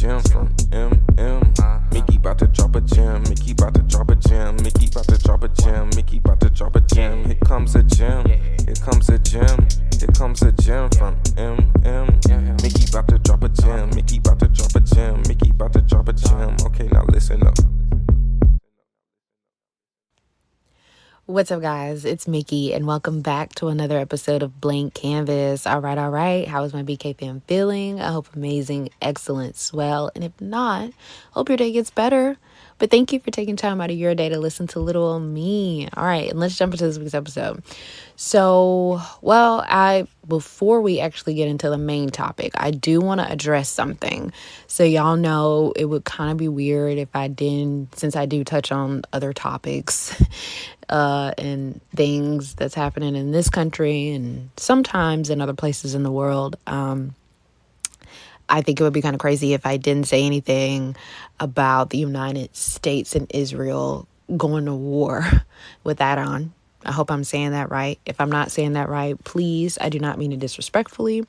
gem from MM. Mickey about to drop a gem. Mickey about to drop a gem. Mickey about to drop a gem. Mickey about to drop a gem. Here comes a gem. Here comes a gem. Here comes a gem from MM. Mickey about to drop a gem. Mickey about to drop a gem. Mickey about to drop a gem. Okay, now listen up. What's up, guys? It's Mickey, and welcome back to another episode of Blank Canvas. All right. How is my BK fam feeling? I hope amazing, excellent, swell. And if not, hope your day gets better. But thank you for taking time out of your day to listen to little old me. All right, and let's jump into this week's episode. So, before we actually get into the main topic, I do want to address something. So y'all know it would kind of be weird if I didn't, since I do touch on other topics and things that's happening in this country and sometimes in other places in the world. I think it would be kind of crazy if I didn't say anything about the United States and Israel going to war with that on. I hope I'm saying that right. If I'm not saying that right, please, I do not mean it disrespectfully.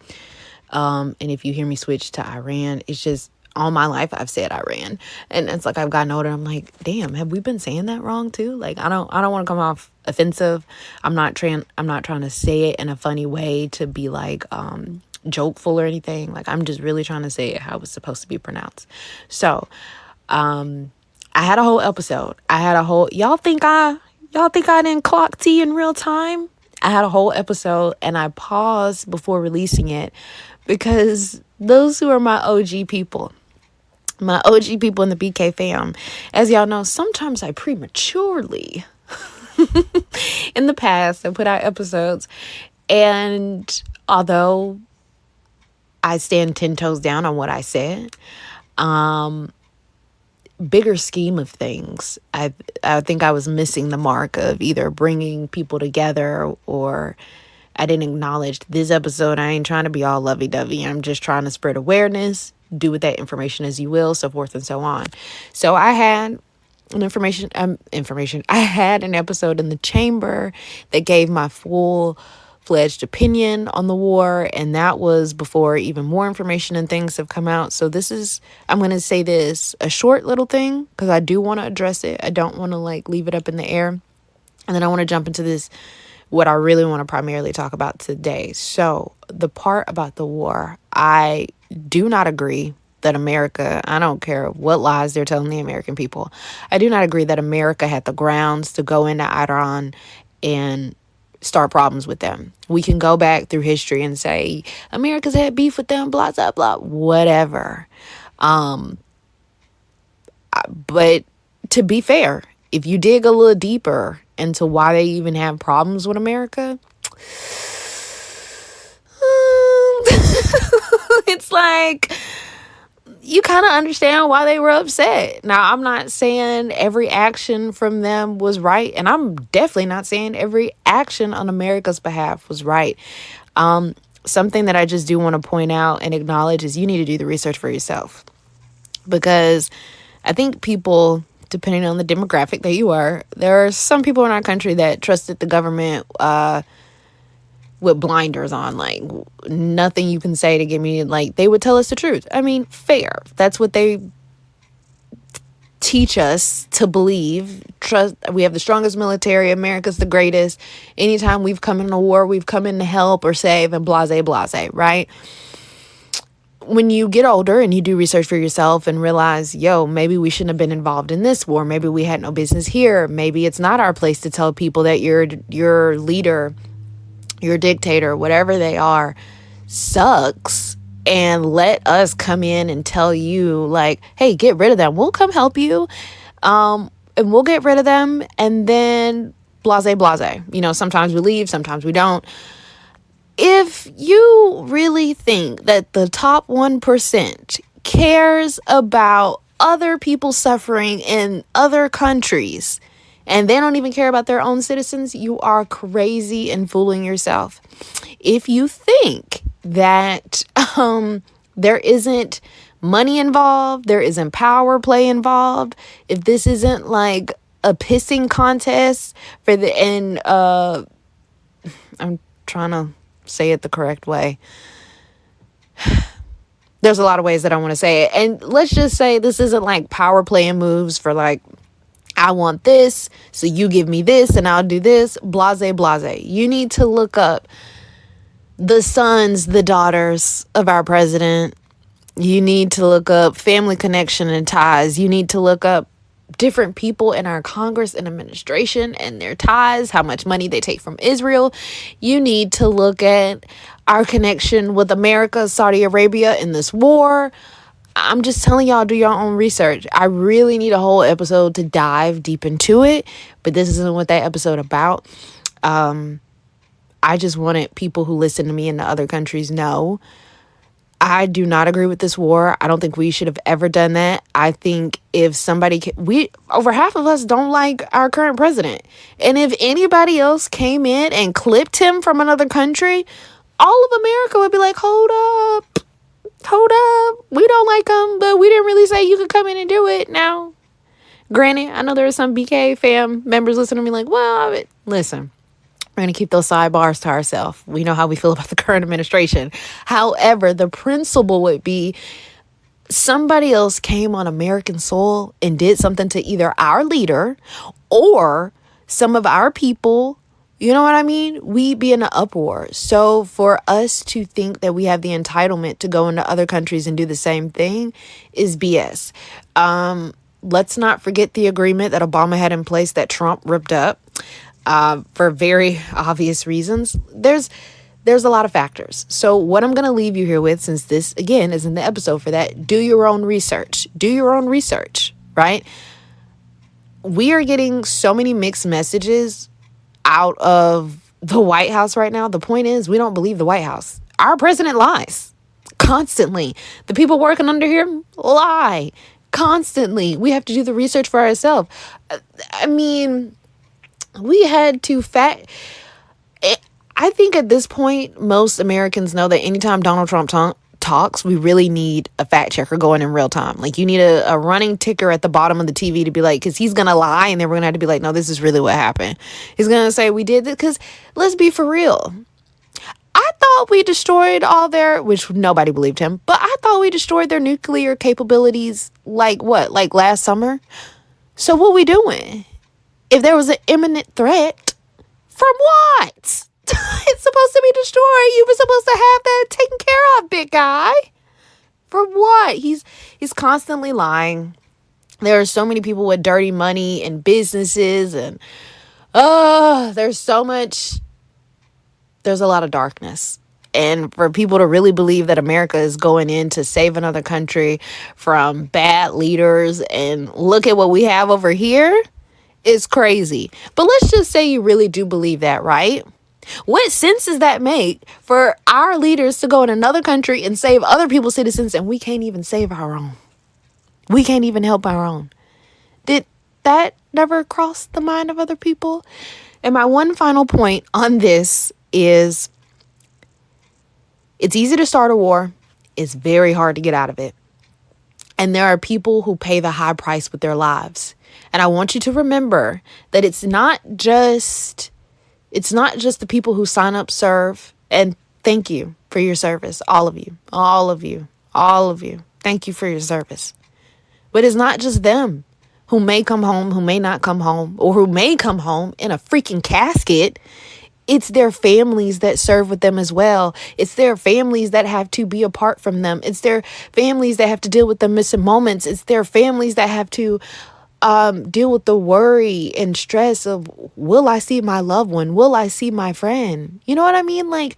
And if you hear me switch to Iran, it's just all my life I've said Iran. And it's like I've gotten older. I'm like, damn, have we been saying that wrong too? Like I don't want to come off offensive. I'm not trying to say it in a funny way to be like jokeful or anything. Like I'm just really trying to say it how it's supposed to be pronounced. So I had a whole episode. Y'all think I didn't clock tea in real time? I had a whole episode and I paused before releasing it because those who are my OG people in the BK fam, as y'all know, sometimes I prematurely in the past I put out episodes, and although I stand 10 toes down on what I said, bigger scheme of things, I think I was missing the mark of either bringing people together or I didn't acknowledge this episode. I ain't trying to be all lovey-dovey. I'm just trying to spread awareness, do with that information as you will, so forth and so on. So I had I had an episode in the chamber that gave my full-fledged opinion on the war, and that was before even more information and things have come out. So I'm going to say this, a short little thing, because I do want to address it. I don't want to leave it up in the air. And then I want to jump into this, what I really want to primarily talk about today. So the part about the war, I do not agree that America, I don't care what lies they're telling the American people, I do not agree that America had the grounds to go into Iran and start problems with them. We can go back through history and say America's had beef with them, blah, blah, blah, whatever. But to be fair, if you dig a little deeper into why they even have problems with America, it's like you kind of understand why they were upset. Now, I'm not saying every action from them was right, and I'm definitely not saying every action on America's behalf was right. Something that I just do want to point out and acknowledge is you need to do the research for yourself, because I think people, depending on the demographic that you are, there are some people in our country that trusted the government with blinders on, like nothing you can say to get me, like they would tell us the truth. I mean, fair. That's what they teach us to believe. Trust. We have the strongest military. America's the greatest. Anytime we've come into war, we've come in to help or save and blase, right? When you get older and you do research for yourself and realize, maybe we shouldn't have been involved in this war. Maybe we had no business here. Maybe it's not our place to tell people that your leader, your dictator, whatever they are, sucks, and let us come in and tell you like, hey, get rid of them. We'll come help you. And we'll get rid of them. And then blase. Sometimes we leave, sometimes we don't. If you really think that the top 1% cares about other people suffering in other countries and they don't even care about their own citizens, you are crazy and fooling yourself. If you think that there isn't money involved, there isn't power play involved, if this isn't like a pissing contest I'm trying to say it the correct way. There's a lot of ways that I want to say it. And let's just say this isn't like power playing moves for like, I want this, so you give me this and I'll do this. Blase, blase. You need to look up the sons, the daughters of our president. You need to look up family connection and ties. You need to look up different people in our Congress and administration and their ties, how much money they take from Israel. You need to look at our connection with America, Saudi Arabia in this war. I'm just telling y'all, do your own research. I really need a whole episode to dive deep into it, but this isn't what that episode about. I just wanted people who listen to me in the other countries know I do not agree with this war. I don't think we should have ever done that. I think if somebody, over half of us don't like our current president. And if anybody else came in and clipped him from another country, all of America would be like, hold up. We don't like him, but we didn't really say you could come in and do it. Now, granted, I know there are some BK fam members listening to me like, well, listen. We're going to keep those sidebars to ourselves. We know how we feel about the current administration. However, the principle would be somebody else came on American soil and did something to either our leader or some of our people. You know what I mean? We'd be in an uproar. So for us to think that we have the entitlement to go into other countries and do the same thing is BS. Let's not forget the agreement that Obama had in place that Trump ripped up. For very obvious reasons. There's a lot of factors. So what I'm going to leave you here with, since this, again, isn't the episode for that, do your own research. Do your own research, right? We are getting so many mixed messages out of the White House right now. The point is, we don't believe the White House. Our president lies constantly. The people working under him lie constantly. We have to do the research for ourselves. I mean, we had to I think at this point, most Americans know that anytime Donald Trump talks, we really need a fact checker going in real time. Like, you need a running ticker at the bottom of the TV to be like, because he's going to lie, and then we're going to have to be like, no, this is really what happened. He's going to say we did this, because let's be for real. I thought we destroyed all their, which nobody believed him, but I thought we destroyed their nuclear capabilities like last summer? So what we doing? If there was an imminent threat, from what? It's supposed to be destroyed. You were supposed to have that taken care of, big guy. For what? He's constantly lying. There are so many people with dirty money and businesses, and there's a lot of darkness. And for people to really believe that America is going in to save another country from bad leaders, and look at what we have over here, is crazy. But let's just say you really do believe that, right? What sense does that make for our leaders to go in another country and save other people's citizens, and we can't even save our own? We can't even help our own. Did that never cross the mind of other people? And my one final point on this is, it's easy to start a war. It's very hard to get out of it. And there are people who pay the high price with their lives. And I want you to remember that it's not just the people who sign up, serve, and thank you for your service. All of you. Thank you for your service. But it's not just them who may come home, who may not come home, or who may come home in a freaking casket. It's their families that serve with them as well. It's their families that have to be apart from them. It's their families that have to deal with the missing moments. It's their families that have to deal with the worry and stress of, will I see my loved one? Will I see my friend? You know what I mean? Like,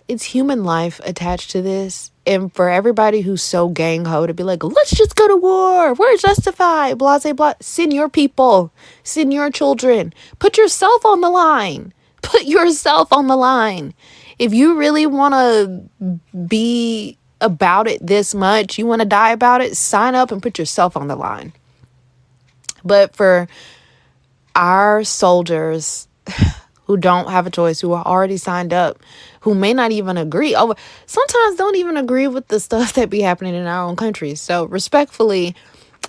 it's human life attached to this. And for everybody who's so gang-ho to be like, let's just go to war, we're justified, blah, blah, blah. Send your people, send your children, put yourself on the line. Put yourself on the line. If you really want to be about it this much, you want to die about it, sign up and put yourself on the line. But for our soldiers who don't have a choice, who are already signed up, who may not even agree, sometimes don't even agree with the stuff that be happening in our own countries. So respectfully,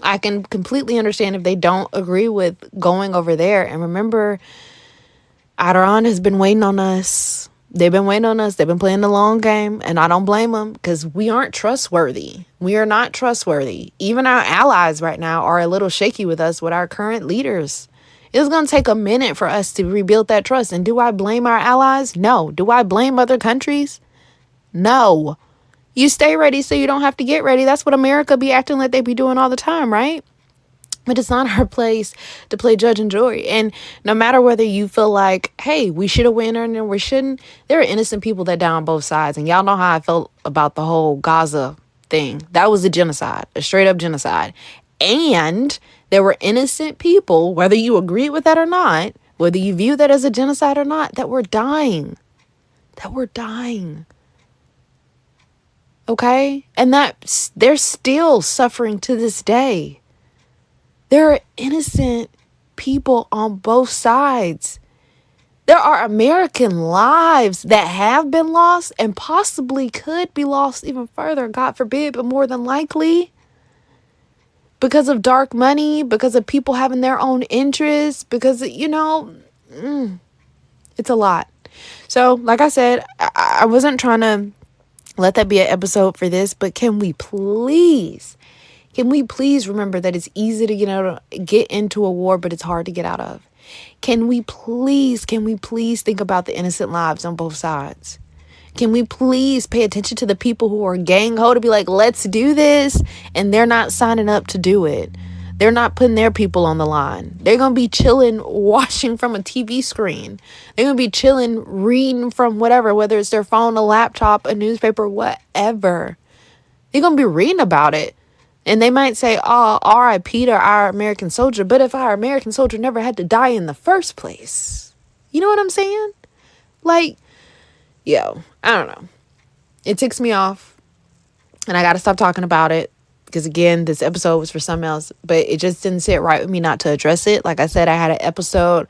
I can completely understand if they don't agree with going over there. And remember, Iran has been waiting on us. They've been waiting on us. They've been playing the long game, and I don't blame them because we aren't trustworthy. We are not trustworthy. Even our allies right now are a little shaky with us, with our current leaders. It's going to take a minute for us to rebuild that trust. And do I blame our allies? No. Do I blame other countries? No. You stay ready so you don't have to get ready. That's what America be acting like they be doing all the time, right? But it's not our place to play judge and jury. And no matter whether you feel like, hey, we should have won or we shouldn't, there are innocent people that die on both sides. And y'all know how I felt about the whole Gaza thing. That was a genocide, a straight up genocide. And there were innocent people, whether you agree with that or not, whether you view that as a genocide or not, that were dying. That were dying. Okay? And that they're still suffering to this day. There are innocent people on both sides. There are American lives that have been lost and possibly could be lost even further, God forbid, but more than likely because of dark money, because of people having their own interests, because, it's a lot. So, like I said, I wasn't trying to let that be an episode for this, but can we please remember that it's easy to get into a war, but it's hard to get out of? Can we please think about the innocent lives on both sides? Can we please pay attention to the people who are gang-ho to be like, let's do this, and they're not signing up to do it? They're not putting their people on the line. They're going to be chilling, watching from a TV screen. They're going to be chilling, reading from whatever, whether it's their phone, a laptop, a newspaper, whatever. They're going to be reading about it. And they might say, oh, R.I.P. to our American soldier. But if our American soldier never had to die in the first place, you know what I'm saying? Like, I don't know. It ticks me off. And I got to stop talking about it. Because, again, this episode was for something else. But it just didn't sit right with me not to address it. Like I said, I had an episode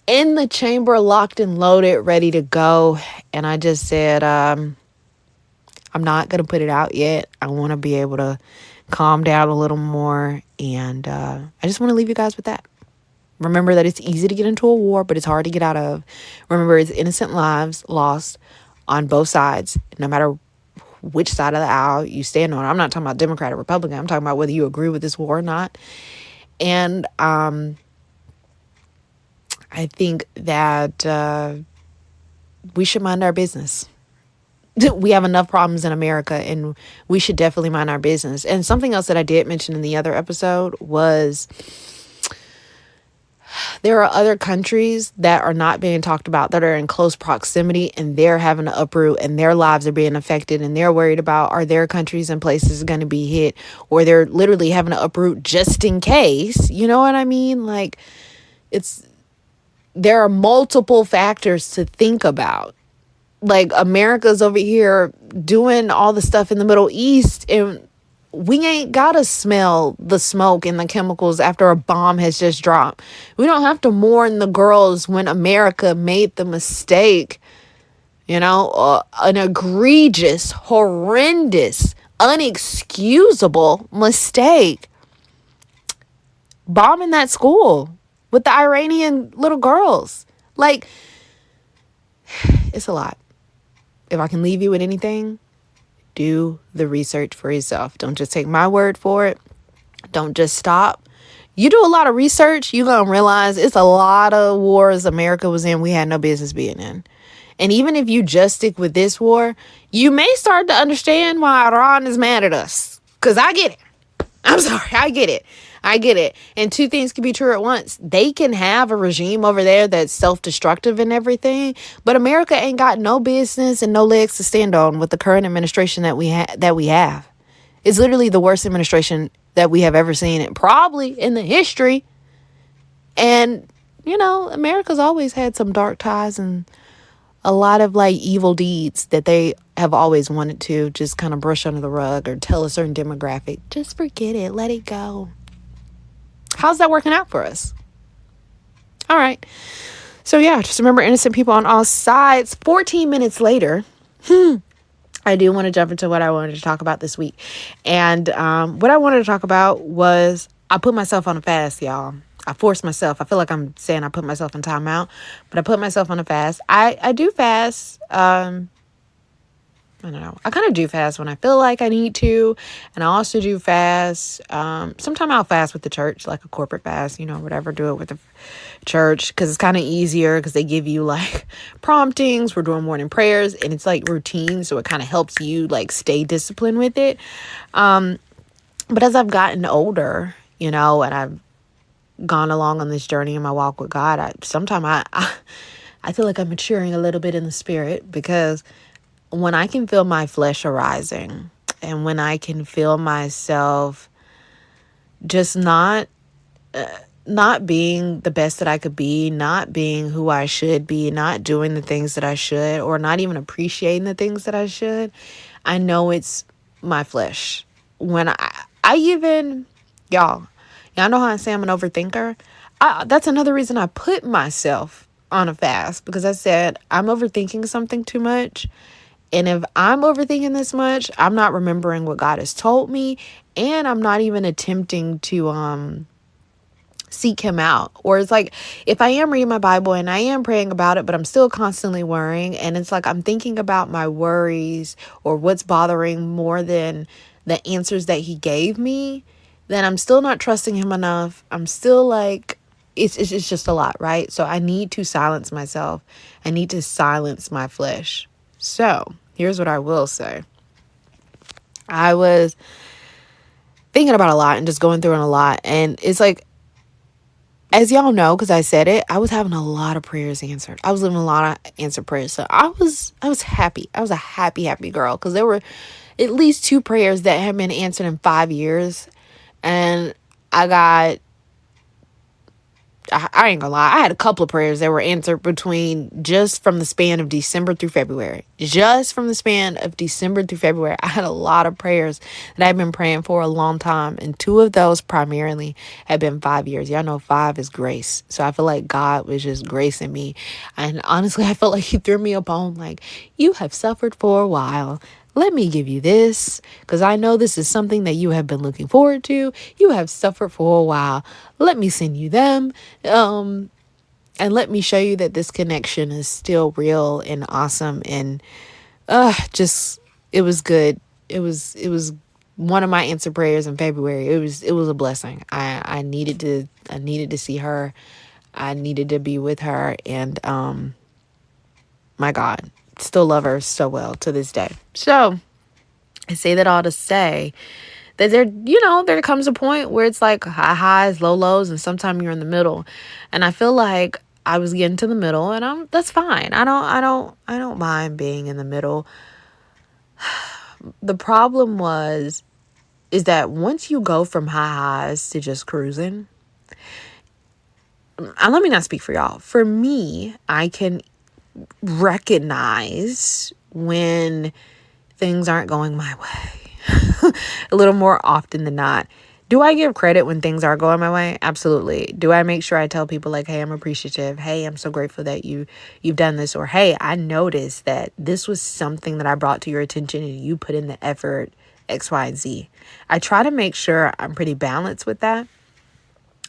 in the chamber, locked and loaded, ready to go. And I just said, I'm not going to put it out yet. I want to be able to calm down a little more. And I just want to leave you guys with that. Remember that it's easy to get into a war, but it's hard to get out of. Remember, it's innocent lives lost on both sides, no matter which side of the aisle you stand on. I'm not talking about Democrat or Republican. I'm talking about whether you agree with this war or not. And I think that we should mind our business. We have enough problems in America, and we should definitely mind our business. And something else that I did mention in the other episode was there are other countries that are not being talked about that are in close proximity, and they're having to uproot, and their lives are being affected, and they're worried about, are their countries and places going to be hit, or they're literally having to uproot just in case. You know what I mean? Like, there are multiple factors to think about. Like, America's over here doing all the stuff in the Middle East, and we ain't gotta smell the smoke and the chemicals after a bomb has just dropped. We don't have to mourn the girls when America made the mistake, an egregious, horrendous, unexcusable mistake. Bombing that school with the Iranian little girls. Like, it's a lot. If I can leave you with anything, do the research for yourself. Don't just take my word for it. Don't just stop. You do a lot of research, you're going to realize it's a lot of wars America was in we had no business being in. And even if you just stick with this war, you may start to understand why Iran is mad at us. Because I get it. I'm sorry, I get it. And two things can be true at once. They can have a regime over there that's self-destructive and everything, but America ain't got no business and no legs to stand on with the current administration that we have. It's literally the worst administration that we have ever seen, and probably in the history. And, America's always had some dark ties and a lot of evil deeds that they have always wanted to just kind of brush under the rug or tell a certain demographic, just forget it, let it go. How's that working out for us? All right. So, just remember, innocent people on all sides. 14 minutes later, I do want to jump into what I wanted to talk about this week. And what I wanted to talk about was I put myself on a fast, y'all. I force myself. I feel like I'm saying I put myself in timeout, but I put myself on a fast. I do fast. I don't know. I kind of do fast when I feel like I need to. And I also do fast. Sometimes I'll fast with the church, like a corporate fast, whatever. Do it with the church because it's kind of easier because they give you like promptings. We're doing morning prayers and it's like routine. So it kind of helps you like stay disciplined with it. But as I've gotten older, and I've gone along on this journey in my walk with God, I feel like I'm maturing a little bit in the spirit because when I can feel my flesh arising and when I can feel myself just not being the best that I could be, not being who I should be, not doing the things that I should, or not even appreciating the things that I should, I know it's my flesh. When I even, y'all know how I say I'm an overthinker? That's another reason I put myself on a fast because I said I'm overthinking something too much. And if I'm overthinking this much, I'm not remembering what God has told me, and I'm not even attempting to seek him out. Or it's like if I am reading my Bible and I am praying about it, but I'm still constantly worrying, and it's like I'm thinking about my worries or what's bothering more than the answers that he gave me, then I'm still not trusting him enough. I'm still like it's just a lot, right? So I need to silence myself. I need to silence my flesh. So here's what I will say. I was thinking about a lot and just going through it a lot. And it's like, as y'all know, because I said it, I was having a lot of prayers answered. I was living a lot of answered prayers. So I was happy. I was a happy girl because there were at least 2 prayers that had been answered in 5 years. And I ain't gonna lie, I had a couple of prayers that were answered just from the span of December through February. Just from the span of December through February, I had a lot of prayers that I've been praying for a long time. And 2 of those primarily have been 5 years. Y'all know 5 is grace. So I feel like God was just gracing me. And honestly, I felt like he threw me a bone like, you have suffered for a while. Let me give you this because I know this is something that you have been looking forward to. You have suffered for a while. Let me send you them. And let me show you that this connection is still real and awesome. And just it was good. It was one of my answered prayers in February. It was a blessing. I needed to see her. I needed to be with her, and my God, still love her so well to this day. So I say that all to say that there comes a point where it's like high highs, low lows, and sometimes you're in the middle. And I feel like I was getting to the middle, and that's fine. I don't mind being in the middle. The problem is that once you go from high highs to just cruising, and let me not speak for y'all. For me, I can recognize when things aren't going my way a little more often than not. Do I give credit when things are going my way? Absolutely. Do I make sure I tell people like, hey, I'm appreciative. Hey, I'm so grateful that you've done this. Or, hey, I noticed that this was something that I brought to your attention and you put in the effort X, Y, and Z. I try to make sure I'm pretty balanced with that.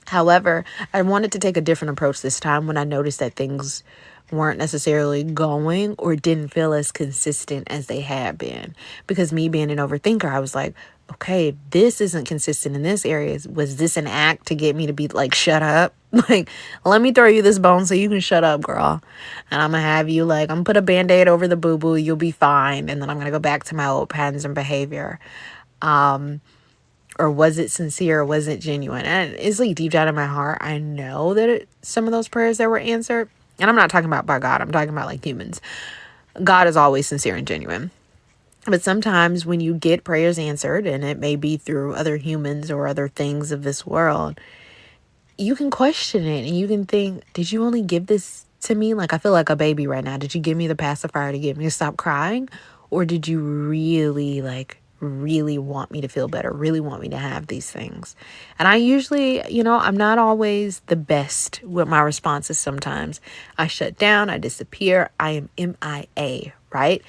However, I wanted to take a different approach this time when I noticed that things weren't necessarily going or didn't feel as consistent as they had been. Because me being an overthinker, I was like, okay, this isn't consistent in this area. Was this an act to get me to be like, shut up? Like, let me throw you this bone so you can shut up, girl. And I'm going to have you like, I'm going to put a Band-Aid over the boo-boo. You'll be fine. And then I'm going to go back to my old patterns and behavior. Or was it sincere? Or was it genuine? And it's like deep down in my heart, I know that some of those prayers that were answered, and I'm not talking about by God, I'm talking about like humans. God is always sincere and genuine. But sometimes when you get prayers answered, and it may be through other humans or other things of this world, you can question it and you can think, did you only give this to me? Like, I feel like a baby right now. Did you give me the pacifier to get me to stop crying? Or did you really want me to feel better, really want me to have these things? And I usually, I'm not always the best with my responses sometimes. I shut down, I disappear, I am MIA, right?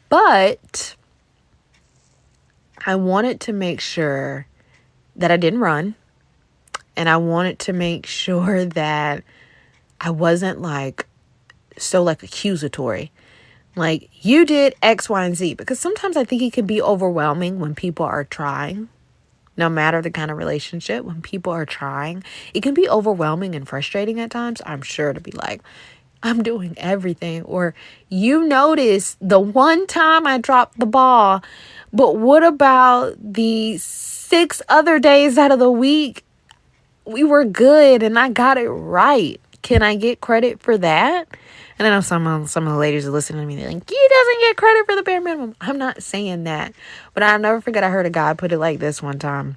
But I wanted to make sure that I didn't run And I wanted to make sure that I wasn't like so like accusatory. Like, you did X, Y, and Z. Because sometimes I think it can be overwhelming when people are trying. No matter the kind of relationship, when people are trying, it can be overwhelming and frustrating at times. I'm sure to be like, I'm doing everything. Or you notice the one time I dropped the ball, but what about the 6 other days out of the week we were good and I got it right? Can I get credit for that? And I know some of the ladies are listening to me. They're like, he doesn't get credit for the bare minimum. I'm not saying that. But I'll never forget I heard a guy put it like this one time.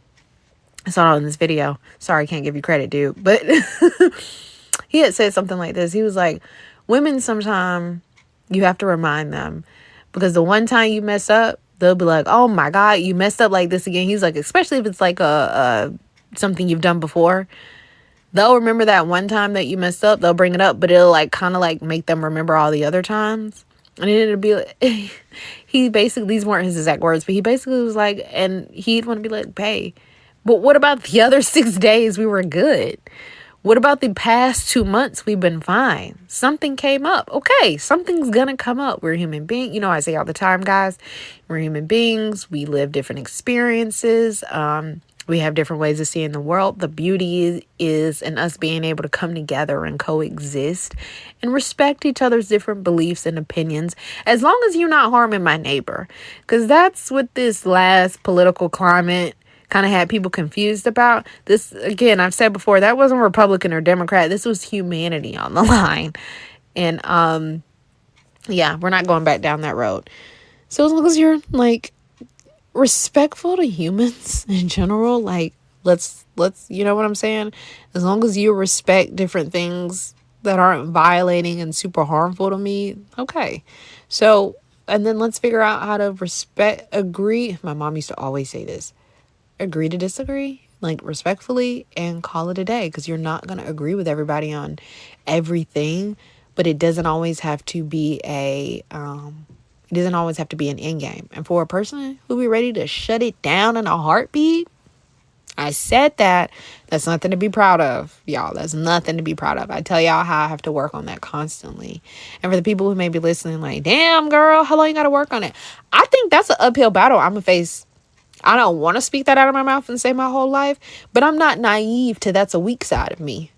I saw it in this video. Sorry, can't give you credit, dude. But he had said something like this. He was like, women sometimes you have to remind them. Because the one time you mess up, they'll be like, oh my God, you messed up like this again. He's like, especially if it's like a something you've done before. They'll remember that one time that you messed up. They'll bring it up, but it'll like kind of like make them remember all the other times. And it'll be like, he basically, these weren't his exact words, but he basically was like, and he'd want to be like, hey, but what about the other 6 days we were good? What about the past 2 months we've been fine? Something came up. Okay, something's gonna come up. We're human beings. You know, I say all the time, guys, we're human beings. We live different experiences. We have different ways of seeing the world. The beauty is in us being able to come together and coexist and respect each other's different beliefs and opinions, as long as you're not harming my neighbor. Because that's what this last political climate kind of had people confused about. This, again, I've said before, that wasn't Republican or Democrat. This was humanity on the line. And yeah, we're not going back down that road. So as long as you're like respectful to humans in general, like let's you know what I'm saying, as long as you respect different things that aren't violating and super harmful to me, okay. So, and then let's figure out how to agree. My mom used to always say this: agree to disagree, like respectfully, and call it a day. Because you're not going to agree with everybody on everything, but it doesn't always have to be it doesn't always have to be an end game. And for a person who be ready to shut it down in a heartbeat, I said that's nothing to be proud of, y'all. That's nothing to be proud of. I tell y'all how I have to work on that constantly. And for the people who may be listening like, damn, girl, how long you got to work on it? I think that's an uphill battle I'm going to face. I don't want to speak that out of my mouth and say my whole life, but I'm not naive to that's a weak side of me.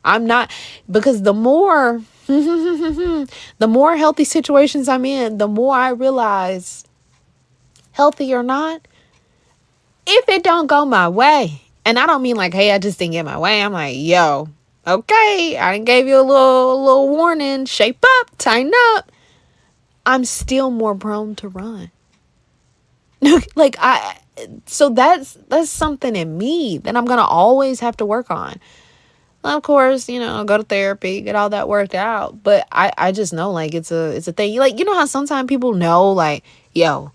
I'm not, because the more the more healthy situations I'm in, the more I realize, healthy or not, if it don't go my way, and I don't mean like, hey, I just didn't get my way. I'm like, yo, okay, I done gave you a little warning, shape up, tighten up. I'm still more prone to run. Like so that's something in me that I'm gonna always have to work on. Of course, you know, go to therapy, get all that worked out. But I just know, like, it's a thing. Like, you know how sometimes people know, like, yo,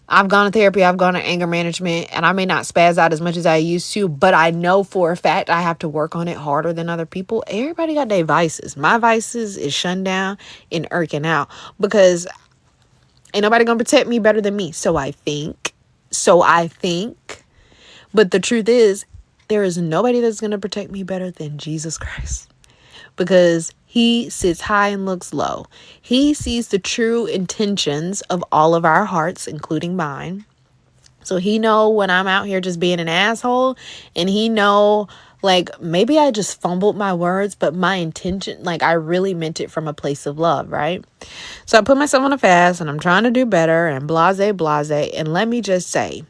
I've gone to therapy, I've gone to anger management, and I may not spaz out as much as I used to, but I know for a fact I have to work on it harder than other people. Everybody got their vices. My vices is shutting down and irking out, because ain't nobody gonna protect me better than me. So I think. But the truth is, there is nobody that's going to protect me better than Jesus Christ, because he sits high and looks low. He sees the true intentions of all of our hearts, including mine. So he know when I'm out here just being an asshole, and he know, like, maybe I just fumbled my words, but my intention, like, I really meant it from a place of love, right? So I put myself on a fast, and I'm trying to do better, and blase. And let me just say,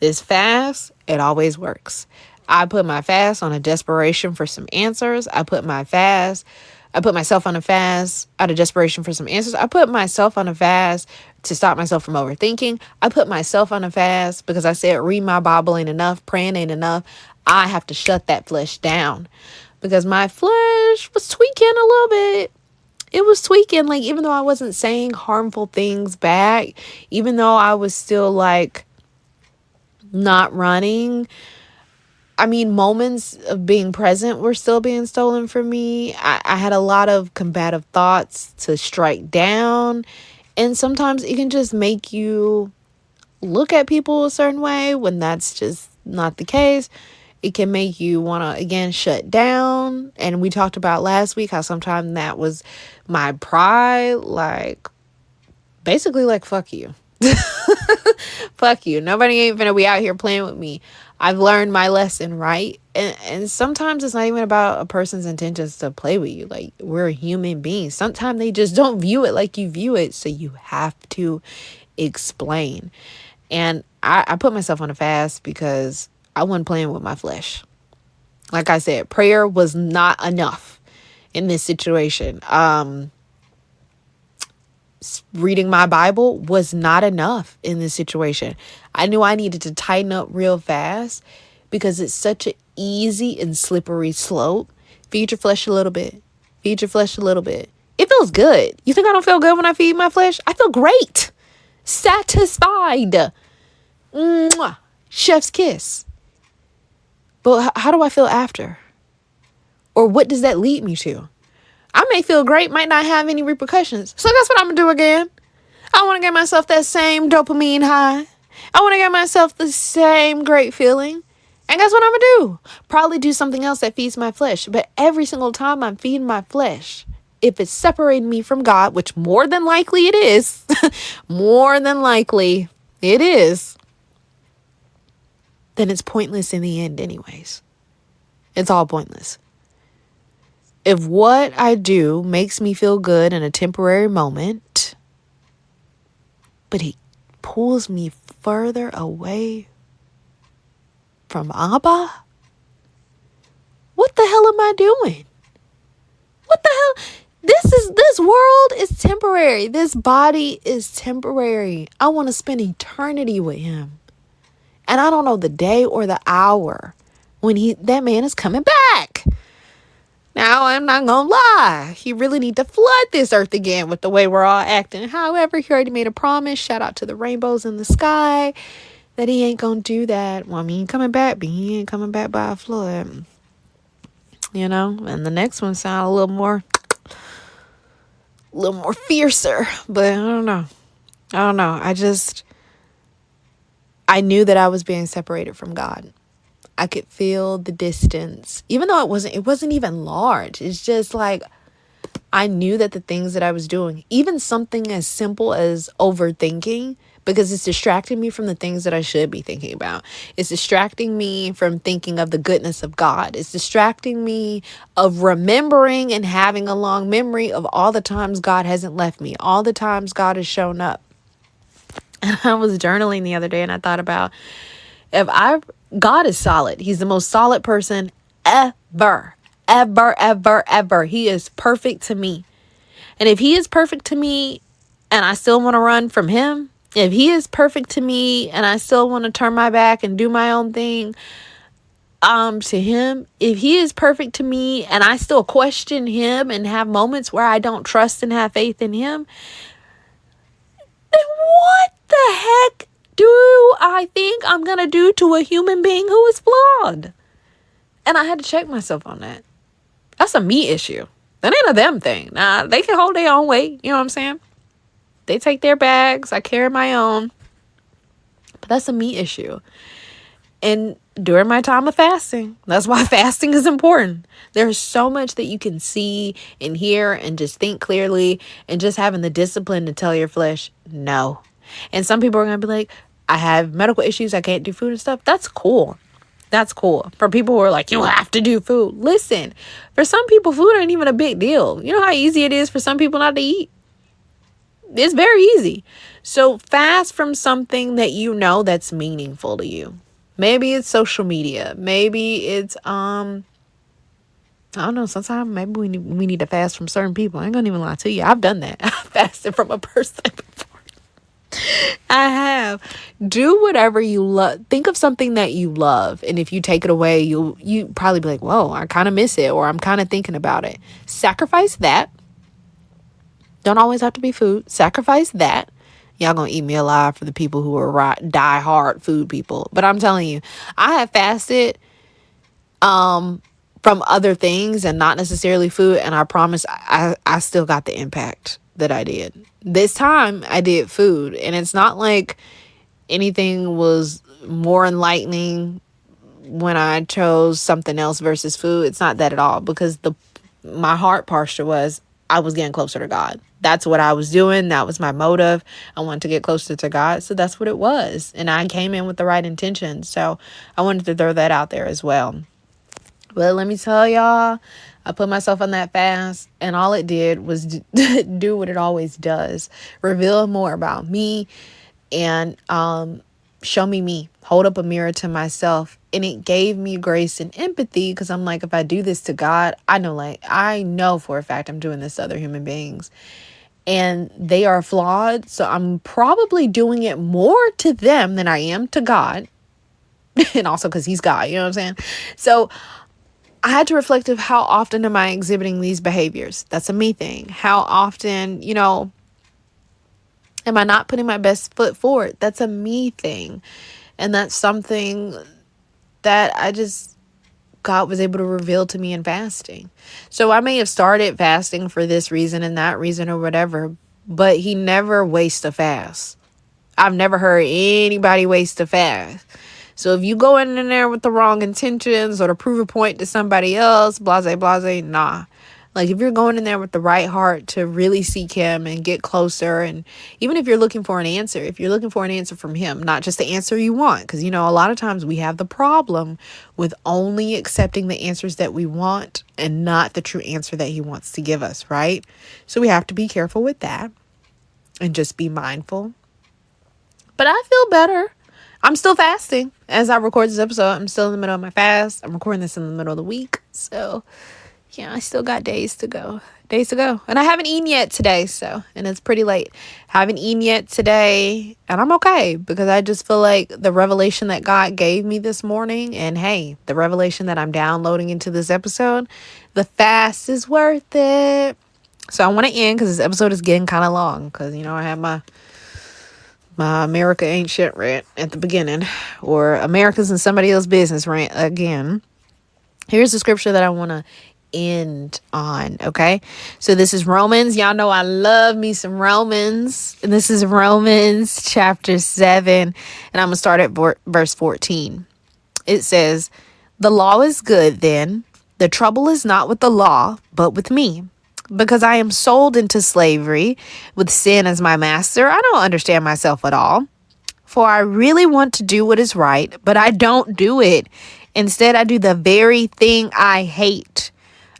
this fast, it always works. I put my fast on a desperation for some answers. I put myself on a fast out of desperation for some answers. I put myself on a fast to stop myself from overthinking. I put myself on a fast because I said, read my Bible ain't enough, praying ain't enough. I have to shut that flesh down, because my flesh was tweaking a little bit. It was tweaking, like, even though I wasn't saying harmful things back, even though I was still like not running, I mean, moments of being present were still being stolen from me. I had a lot of combative thoughts to strike down. And sometimes it can just make you look at people a certain way when that's just not the case. It can make you want to, again, shut down. And we talked about last week how sometimes that was my pride. Like, basically, like, fuck you. Fuck you. Nobody ain't gonna be out here playing with me. I've learned my lesson, right? And sometimes it's not even about a person's intentions to play with you. Like, we're human beings. Sometimes they just don't view it like you view it. So you have to explain. And I put myself on a fast because I wasn't playing with my flesh. Like I said, prayer was not enough in this situation. Reading my Bible was not enough in this situation. I knew I needed to tighten up real fast because it's such an easy and slippery slope. Feed your flesh a little bit. Feed your flesh a little bit. It feels good. You think I don't feel good when I feed my flesh? I feel great. Satisfied. Mwah. Chef's kiss. But how do I feel after? Or what does that lead me to? I may feel great, might not have any repercussions. So guess what I'm going to do again? I want to get myself that same dopamine high. I want to get myself the same great feeling. And guess what I'm going to do? Probably do something else that feeds my flesh. But every single time I'm feeding my flesh, if it's separating me from God, which more than likely it is, more than likely it is, then it's pointless in the end anyways. It's all pointless. If what I do makes me feel good in a temporary moment, but it pulls me further away from Abba, what the hell am I doing? What the hell? This world is temporary. This body is temporary. I want to spend eternity with him. And I don't know the day or the hour when that man is coming back. Now, I'm not going to lie. He really need to flood this earth again with the way we're all acting. However, he already made a promise. Shout out to the rainbows in the sky that he ain't going to do that. Well, I mean, coming back, but he ain't coming back by a flood. You know, and the next one sound a little more fiercer. But I don't know. I knew that I was being separated from God. I could feel the distance, even though it wasn't even large. It's just like, I knew that the things that I was doing, even something as simple as overthinking, because it's distracting me from the things that I should be thinking about. It's distracting me from thinking of the goodness of God. It's distracting me of remembering and having a long memory of all the times God hasn't left me, all the times God has shown up. And I was journaling the other day and I thought about, God is solid. He's the most solid person ever. He is perfect to me. And if he is perfect to me and I still want to run from him, if he is perfect to me and I still want to turn my back and do my own thing, to him, if he is perfect to me and I still question him and have moments where I don't trust and have faith in him, then what the heck do I think I'm going to do to a human being who is flawed? And I had to check myself on that. That's a me issue. That ain't a them thing. Nah, they can hold their own weight. You know what I'm saying? They take their bags. I carry my own. But that's a me issue. And during my time of fasting, that's why fasting is important. There's so much that you can see and hear and just think clearly, and just having the discipline to tell your flesh no. And some people are going to be like, I have medical issues, I can't do food and stuff. That's cool. That's cool. For people who are like, you have to do food. Listen, for some people, food ain't even a big deal. You know how easy it is for some people not to eat? It's very easy. So fast from something that you know that's meaningful to you. Maybe it's social media. Maybe it's, I don't know. Sometimes maybe we need to fast from certain people. I ain't gonna even lie to you. I've done that. I fasted from a person before. I have. Do whatever you love. Think of something that you love. And if you take it away, you probably be like, whoa, I kind of miss it. Or I'm kind of thinking about it. Sacrifice that. Don't always have to be food. Sacrifice that. Y'all gonna eat me alive for the people who are die-hard food people. But I'm telling you, I have fasted from other things and not necessarily food. And I promise I still got the impact that I did. This time I did food. And it's not like anything was more enlightening, when I chose something else versus food. It's not that at all, because my heart posture was I was getting closer to God. That's what I was doing. That was my motive. I wanted to get closer to God. So that's what it was. And I came in with the right intentions. So I wanted to throw that out there as well. But let me tell y'all, I put myself on that fast, and all it did was do what it always does. Reveal more about me, and show me, hold up a mirror to myself. And it gave me grace and empathy, because I'm like, if I do this to God, I know for a fact I'm doing this to other human beings, and they are flawed. So I'm probably doing it more to them than I am to God. And also because he's God, you know what I'm saying? So I had to reflect of how often am I exhibiting these behaviors? That's a me thing. How often, am I not putting my best foot forward? That's a me thing. And that's something that God was able to reveal to me in fasting. So I may have started fasting for this reason and that reason or whatever, but he never wastes a fast. I've never heard anybody waste a fast. So if you go in there with the wrong intentions or to prove a point to somebody else, blase, blase, nah. Like, if you're going in there with the right heart to really seek him and get closer, and even if you're looking for an answer, if you're looking for an answer from him, not just the answer you want, because, a lot of times we have the problem with only accepting the answers that we want and not the true answer that he wants to give us, right? So we have to be careful with that and just be mindful. But I feel better. I'm still fasting as I record this episode. I'm still in the middle of my fast. I'm recording this in the middle of the week. So, yeah, I still got days to go. And I haven't eaten yet today. And it's pretty late. Haven't eaten yet today. And I'm okay, because I just feel like the revelation that God gave me this morning, and hey, the revelation that I'm downloading into this episode, the fast is worth it. So I want to end, because this episode is getting kind of long. Because, I have my America ain't shit rant at the beginning, or America's in somebody else's business rant again. Here's the scripture that I want to end on, okay? So this is Romans. Y'all know I love me some Romans. And this is Romans chapter 7. And I'm going to start at verse 14. It says, "The law is good then. The trouble is not with the law, but with me. Because I am sold into slavery with sin as my master. I don't understand myself at all. For I really want to do what is right, but I don't do it. Instead, I do the very thing I hate.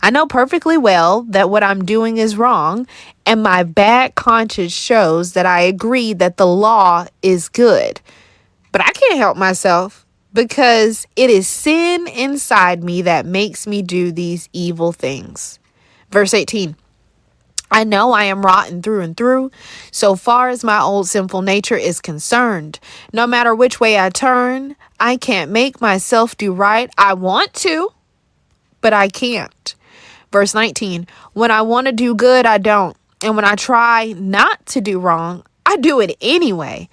I know perfectly well that what I'm doing is wrong, and my bad conscience shows that I agree that the law is good. But I can't help myself, because it is sin inside me that makes me do these evil things." Verse 18. "I know I am rotten through and through, so far as my old sinful nature is concerned. No matter which way I turn, I can't make myself do right. I want to, but I can't." Verse 19. "When I want to do good, I don't. And when I try not to do wrong, I do it anyway.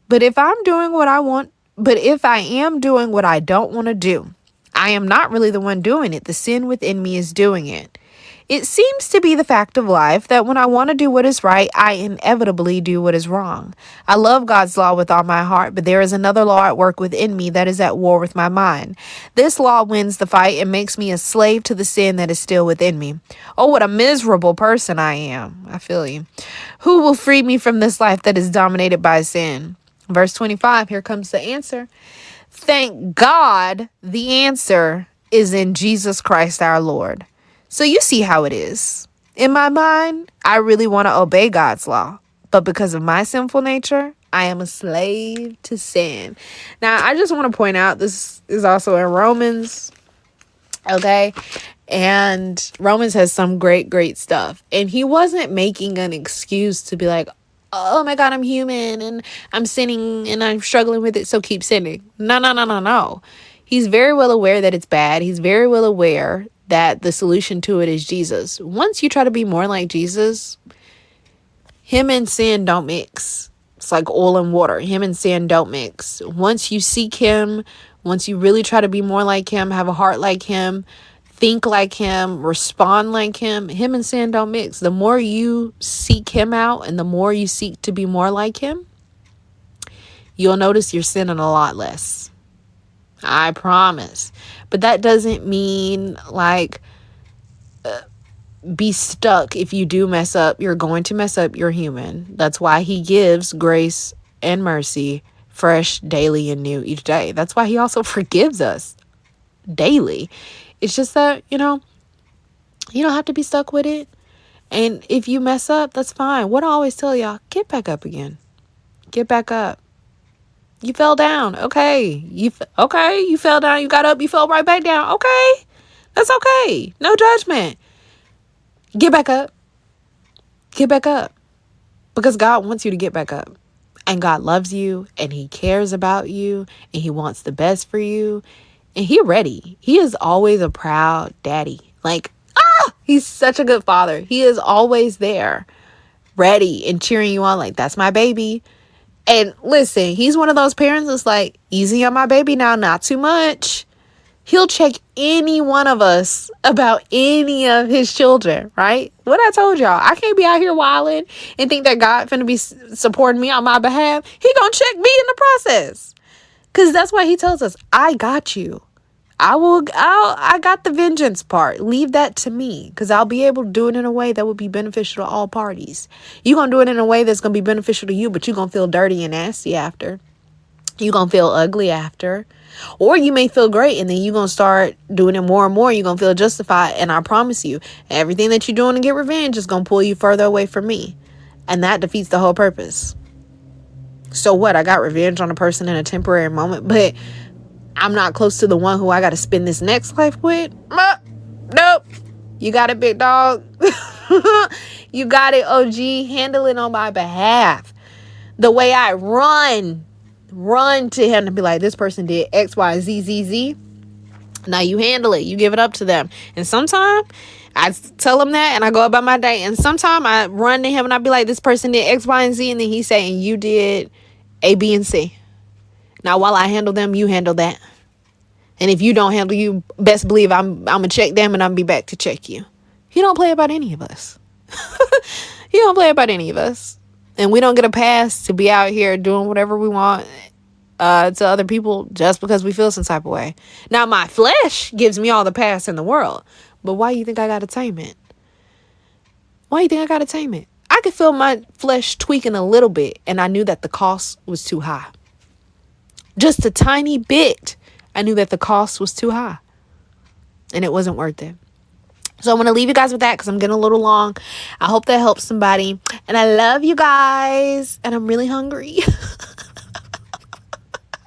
But if I am doing what I don't want to do, I am not really the one doing it. The sin within me is doing it. It seems to be the fact of life that when I want to do what is right, I inevitably do what is wrong. I love God's law with all my heart, but there is another law at work within me that is at war with my mind. This law wins the fight and makes me a slave to the sin that is still within me. Oh, what a miserable person I am." I feel you. "Who will free me from this life that is dominated by sin?" Verse 25, here comes the answer. "Thank God the answer is in Jesus Christ our Lord." So you see how it is. In my mind, I really want to obey God's law, but because of my sinful nature, I am a slave to sin. Now, I just want to point out, this is also in Romans, okay? And Romans has some great, great stuff. And he wasn't making an excuse to be like, "Oh my God, I'm human and I'm sinning and I'm struggling with it, so keep sinning." No. He's very well aware that it's bad. He's very well aware that the solution to it is Jesus. Once you try to be more like Jesus, him and sin don't mix. It's like oil and water. Him and sin don't mix. Once you seek him, once you really try to be more like him, have a heart like him, think like him, respond like him and sin don't mix. The more you seek him out and the more you seek to be more like him, you'll notice you're sinning a lot less. I promise. But that doesn't mean like be stuck. If you do mess up, you're going to mess up. You're human. That's why he gives grace and mercy fresh daily and new each day. That's why he also forgives us daily. It's just that, you don't have to be stuck with it. And if you mess up, that's fine. What I always tell y'all, get back up again. Get back up. You fell down. Okay. You fell down. You got up. You fell right back down. Okay. That's okay. No judgment. Get back up. Get back up. Because God wants you to get back up. And God loves you. And he cares about you. And he wants the best for you. And he's ready. He is always a proud daddy. Like, he's such a good father. He is always there, ready and cheering you on. Like, that's my baby. And listen, he's one of those parents that's like, easy on my baby now, not too much. He'll check any one of us about any of his children, right? What I told y'all, I can't be out here wilding and think that God finna be supporting me on my behalf. He gonna check me in the process. Because that's why he tells us, I got you. I got the vengeance part. Leave that to me, because I'll be able to do it in a way that would be beneficial to all parties. You're going to do it in a way that's going to be beneficial to you, but you're going to feel dirty and nasty after. You're going to feel ugly after. Or you may feel great, and then you're going to start doing it more and more. You're going to feel justified. And I promise you, everything that you're doing to get revenge is going to pull you further away from me. And that defeats the whole purpose. So what? I got revenge on a person in a temporary moment, but I'm not close to the one who I got to spend this next life with. Nope. You got it, big dog. You got it, OG. Handle it on my behalf. The way I run to him and be like, this person did X, Y, Z, Z, Z. Now you handle it. You give it up to them. And sometimes I tell him that and I go about my day. And sometimes I run to him and I be like, this person did X, Y, and Z. And then he's saying, you did A, B, and C. Now, while I handle them, you handle that. And if you don't handle, you best believe I'm going to check them and I'm going to be back to check you. He don't play about any of us. He don't play about any of us. And we don't get a pass to be out here doing whatever we want to other people just because we feel some type of way. Now, my flesh gives me all the pass in the world. But why do you think I got to tame it? Why do you think I got to tame it? I could feel my flesh tweaking a little bit, and I knew that the cost was too high. Just a tiny bit. I knew that the cost was too high. And it wasn't worth it. So I'm going to leave you guys with that because I'm getting a little long. I hope that helps somebody. And I love you guys. And I'm really hungry.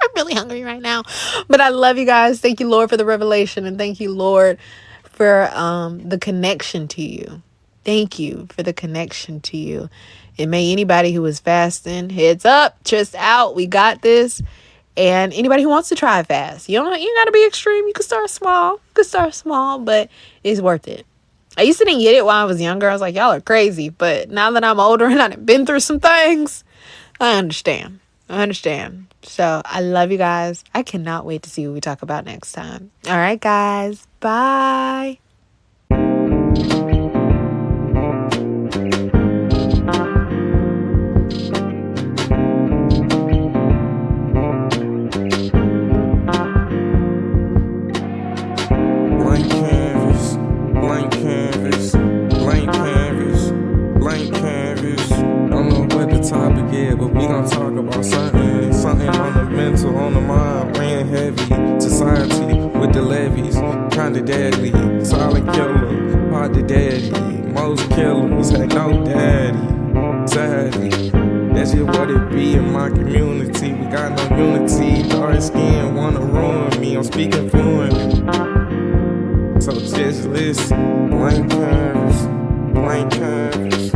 I'm really hungry right now. But I love you guys. Thank you, Lord, for the revelation. And thank you, Lord, for the connection to you. Thank you for the connection to you. And may anybody who is fasting, heads up, chest out. We got this. And anybody who wants to try it fast, you got to be extreme. You can start small. But it's worth it. I used to didn't get it while I was younger. I was like, y'all are crazy. But now that I'm older and I've been through some things, I understand. So I love you guys. I cannot wait to see what we talk about next time. All right, guys. Bye. Topic, yeah, but we gon' talk about something on the mental, on the mind, weighing heavy. Society with the levies, kinda deadly. Silent killer, hard to daddy. Most killers had no daddy. Sadly, that's just what it be in my community. We got no unity. Dark skin wanna ruin me. I'm speaking fluently, so just listen. Blank canvas.